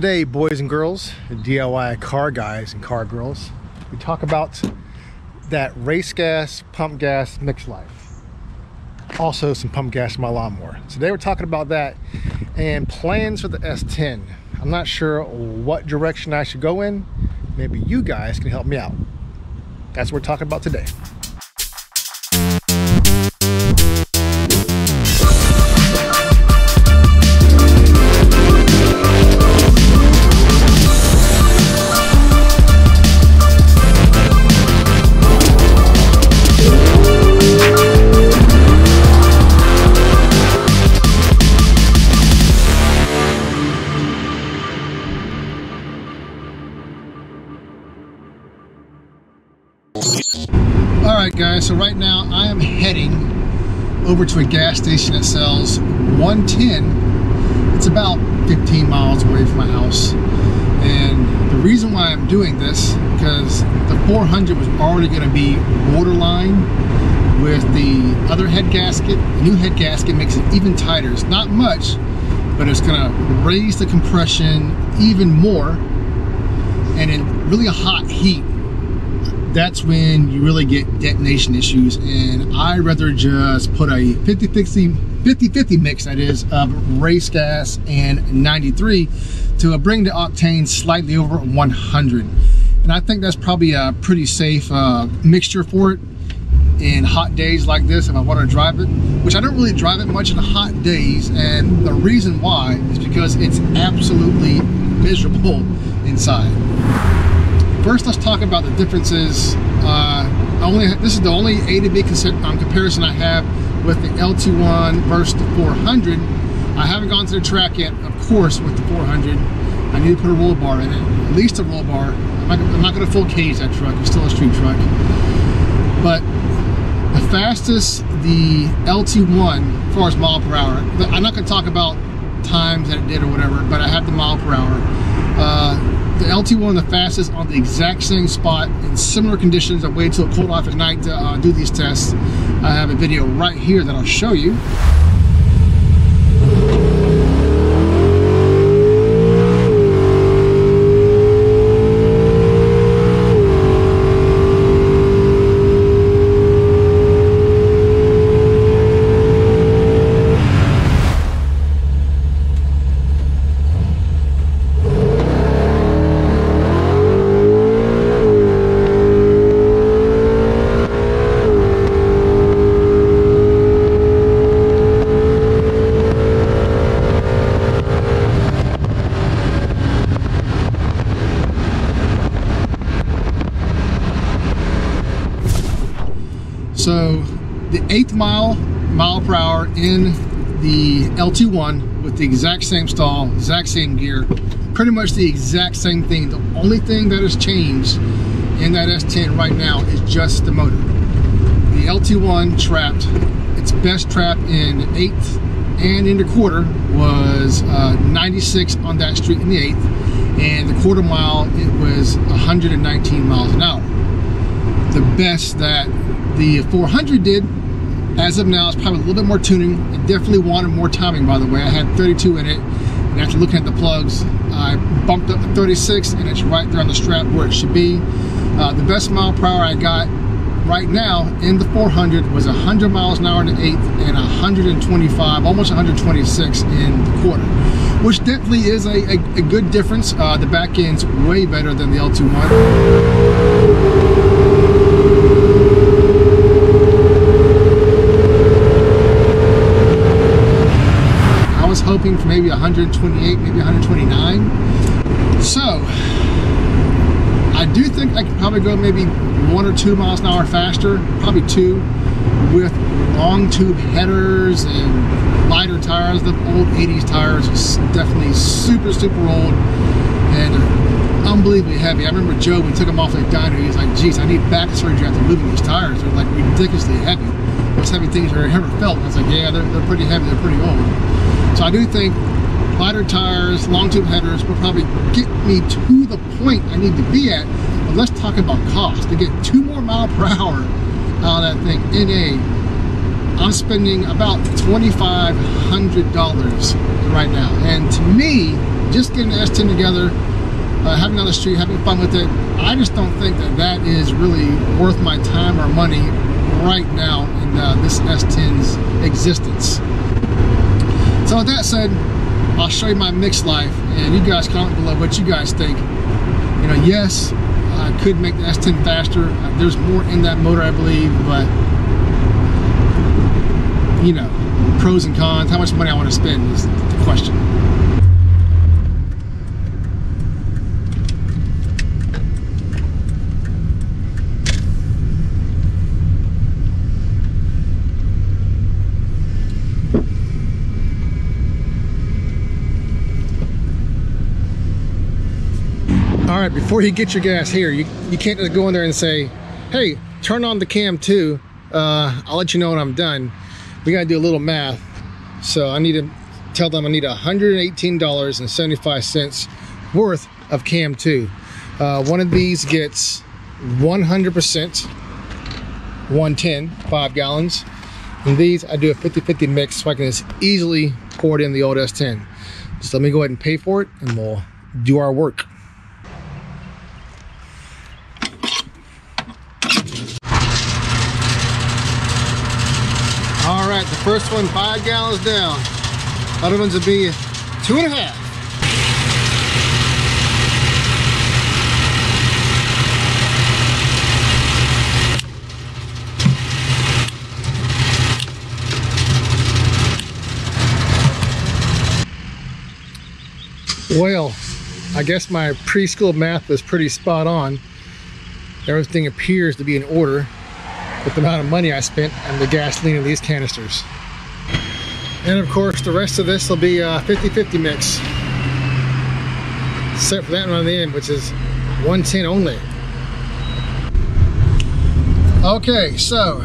Today, boys and girls, DIY car guys and car girls, we talk about that race gas, pump gas, mixed life. Also some pump gas in my lawnmower. Today we're talking about that and plans for the S10. I'm not sure what direction I should go in. Maybe you guys can help me out. That's what we're talking about today. Alright guys, so right now I am heading over to a gas station that sells 110. It's about 15 miles away from my house. And the reason why I'm doing this, because the 400 was already going to be borderline with the other head gasket. The new head gasket makes it even tighter. It's not much, but it's going to raise the compression even more. And in really hot heat, that's when you really get detonation issues, and I'd rather just put a 50-50 mix, that is, of race gas and 93 to bring the octane slightly over 100. And I think that's probably a pretty safe mixture for it in hot days like this if I want to drive it, which I don't really drive it much in hot days, and the reason why is because it's absolutely miserable inside. First, let's talk about the differences. This is the only A to B comparison I have with the LT1 versus the 400. I haven't gone to the track yet, of course, with the 400. I need to put a roll bar in it, at least a roll bar. I'm not going to full cage that truck. It's still a street truck. But the fastest the LT1, as far as mile per hour, I'm not going to talk about times that it did or whatever, but I have the mile per hour. The LT1 the fastest on the exact same spot in similar conditions. I waited till it cooled off at night to do these tests. I have a video right here that I'll show you. So the 8th mile per hour in the LT1 with the exact same stall, exact same gear, pretty much the exact same thing. The only thing that has changed in that S10 right now is just the motor. The LT1 trapped, its best trap in 8th and in the quarter was 96 on that street in the 8th, and the quarter mile it was 119 miles an hour. The best that the 400 did, as of now, is probably a little bit more tuning. It definitely wanted more timing, by the way. I had 32 in it, and after looking at the plugs, I bumped up to 36, and it's right there on the strap where it should be. The best mile per hour I got right now in the 400 was 100 miles an hour in the 8th and 125, almost 126 in the quarter, which definitely is a good difference. The back end's way better than the LT1. Hoping for maybe 128, maybe 129. So I do think I could probably go maybe 1 or 2 miles an hour faster, probably 2, with long tube headers and lighter tires. The old 80s tires are definitely super old, and they're unbelievably heavy. I remember Joe, we took them off the diner, he was like, geez, I need back surgery after moving these tires. They're like ridiculously heavy. Most heavy things I've ever felt. I was like, yeah, they're pretty heavy, they're pretty old. So I do think lighter tires, long tube headers will probably get me to the point I need to be at. But let's talk about cost. To get 2 more miles per hour out of that thing in I'm spending about $2,500 right now. And to me, just getting the S10 together, having it on the street, having fun with it, I just don't think that that is really worth my time or money right now in this S10's existence. So with that said, I'll show you my mixed life, and you guys comment below what you guys think. You know, yes, I could make the S10 faster. There's more in that motor, I believe, but you know, pros and cons, how much money I want to spend is the question. All right, before you get your gas here, you can't just go in there and say, hey, turn on the cam 2. I'll let you know when I'm done. We gotta do a little math. So I need to tell them I need $118.75 worth of cam 2. One of these gets 100% 110, 5 gallons. And these, I do a 50-50 mix so I can just easily pour it in the old S10. So let me go ahead and pay for it and we'll do our work. All right, the first one 5 gallons down. Other ones will be 2.5. Well, I guess my preschool math was pretty spot on. Everything appears to be in order with the amount of money I spent on the gasoline in these canisters. And of course, the rest of this will be a 50-50 mix. Except for that one on the end, which is 110 only. Okay, so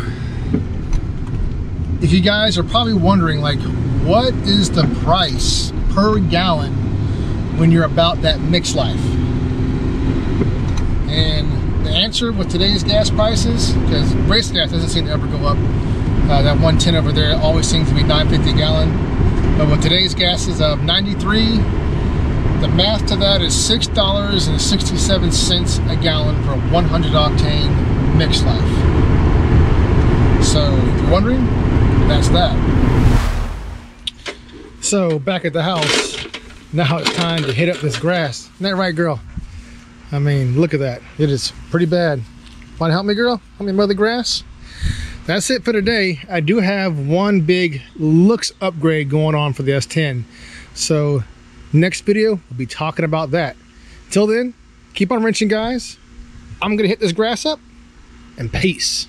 if you guys are probably wondering, like, what is the price per gallon when you're about that mixed life? And the answer with today's gas prices, because race gas doesn't seem to ever go up. That 110 over there always seems to be $9.50 a gallon. But with today's gases of 93, the math to that is $6.67 a gallon for a 100 octane mixed life. So if you're wondering, that's that. So back at the house, now it's time to hit up this grass. Isn't that right, girl? I mean, look at that. It is pretty bad. Want to help me, girl? Help me mow the grass? That's it for today. I do have one big looks upgrade going on for the S10. So next video, we'll be talking about that. Till then, keep on wrenching, guys. I'm going to hit this grass up, and peace.